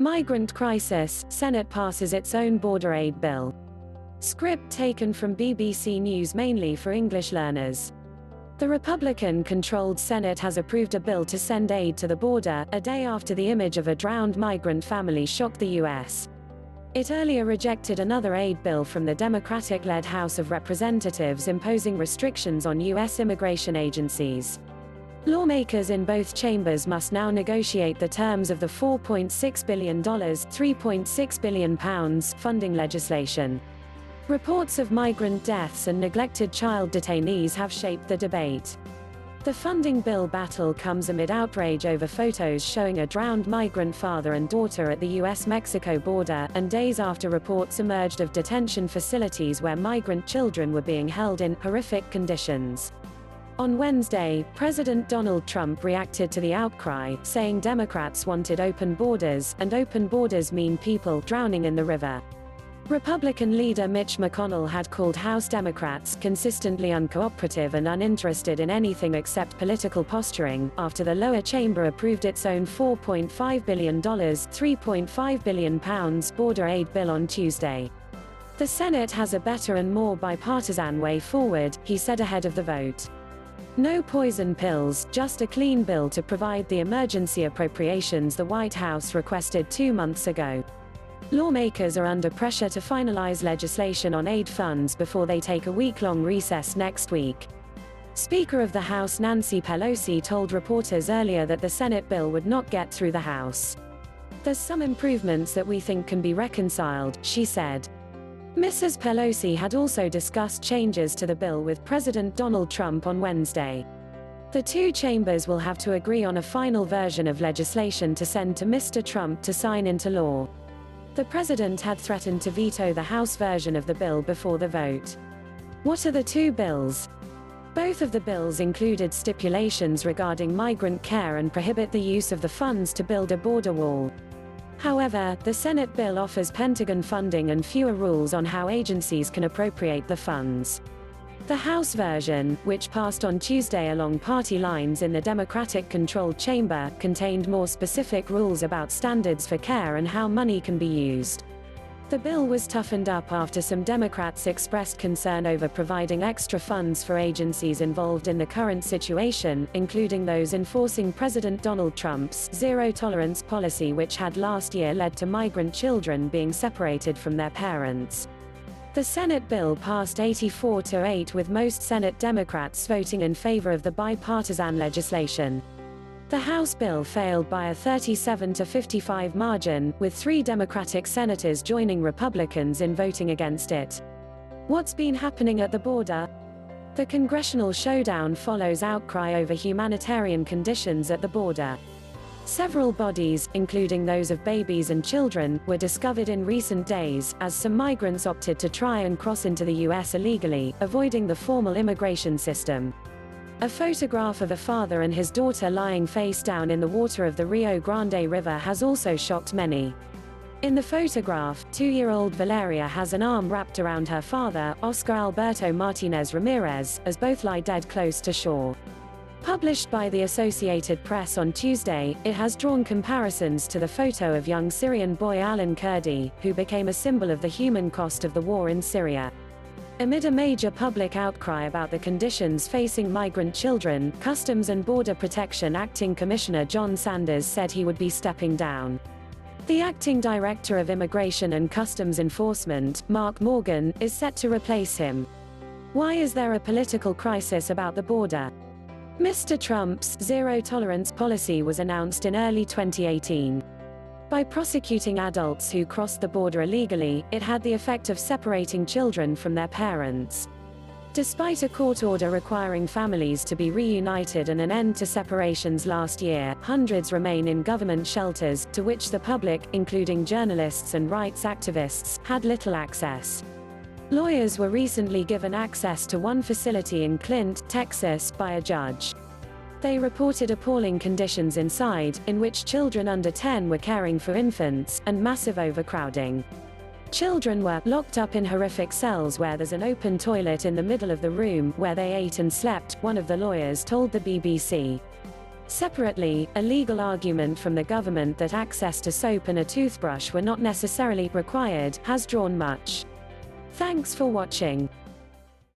Migrant crisis, Senate passes its own border aid bill. Script taken from BBC News mainly for English learners. The Republican-controlled Senate has approved a bill to send aid to the border, a day after the image of a drowned migrant family shocked the U.S. It earlier rejected another aid bill from the Democratic-led House of Representatives imposing restrictions on U.S. immigration agencies. Lawmakers in both chambers must now negotiate the terms of the $4.6 billion £3.6 billion funding legislation. Reports of migrant deaths and neglected child detainees have shaped the debate. The funding bill battle comes amid outrage over photos showing a drowned migrant father and daughter at the US-Mexico border, and days after reports emerged of detention facilities where migrant children were being held in horrific conditions. On Wednesday, President Donald Trump reacted to the outcry, saying Democrats wanted open borders, and open borders mean people drowning in the river. Republican leader Mitch McConnell had called House Democrats consistently uncooperative and uninterested in anything except political posturing, after the lower chamber approved its own $4.5 billion £3.5 billion border aid bill on Tuesday. The Senate has a better and more bipartisan way forward, he said ahead of the vote. No poison pills, just a clean bill to provide the emergency appropriations the White House requested 2 months ago. Lawmakers are under pressure to finalize legislation on aid funds before they take a week-long recess next week. Speaker of the House Nancy Pelosi told reporters earlier that the Senate bill would not get through the House. "There's some improvements that we think can be reconciled," she said. Mrs. Pelosi had also discussed changes to the bill with President Donald Trump on Wednesday. The two chambers will have to agree on a final version of legislation to send to Mr. Trump to sign into law. The president had threatened to veto the House version of the bill before the vote. What are the two bills? Both of the bills included stipulations regarding migrant care and prohibit the use of the funds to build a border wall. However, the Senate bill offers Pentagon funding and fewer rules on how agencies can appropriate the funds. The House version, which passed on Tuesday along party lines in the Democratic-controlled chamber, contained more specific rules about standards for care and how money can be used. The bill was toughened up after some Democrats expressed concern over providing extra funds for agencies involved in the current situation, including those enforcing President Donald Trump's zero-tolerance policy, which had last year led to migrant children being separated from their parents. The Senate bill passed 84-8 with most Senate Democrats voting in favor of the bipartisan legislation. The House bill failed by a 37-55 margin, with 3 Democratic senators joining Republicans in voting against it. What's been happening at the border? The congressional showdown follows outcry over humanitarian conditions at the border. Several bodies, including those of babies and children, were discovered in recent days, as some migrants opted to try and cross into the U.S. illegally, avoiding the formal immigration system. A photograph of a father and his daughter lying face down in the water of the Rio Grande River has also shocked many. In the photograph, 2-year-old Valeria has an arm wrapped around her father, Oscar Alberto Martinez Ramirez, as both lie dead close to shore. Published by the Associated Press on Tuesday, it has drawn comparisons to the photo of young Syrian boy Alan Kurdi, who became a symbol of the human cost of the war in Syria. Amid a major public outcry about the conditions facing migrant children, Customs and Border Protection Acting Commissioner John Sanders said he would be stepping down. The Acting Director of Immigration and Customs Enforcement, Mark Morgan, is set to replace him. Why is there a political crisis about the border? Mr. Trump's zero-tolerance policy was announced in early 2018. By prosecuting adults who crossed the border illegally, it had the effect of separating children from their parents. Despite a court order requiring families to be reunited and an end to separations last year, hundreds remain in government shelters, to which the public, including journalists and rights activists, had little access. Lawyers were recently given access to one facility in Clint, Texas, by a judge. They reported appalling conditions inside, in which children under 10 were caring for infants, and massive overcrowding. Children were locked up in horrific cells where there's an open toilet in the middle of the room, where they ate and slept, one of the lawyers told the BBC. Separately, a legal argument from the government that access to soap and a toothbrush were not necessarily required has drawn much. Thanks for watching.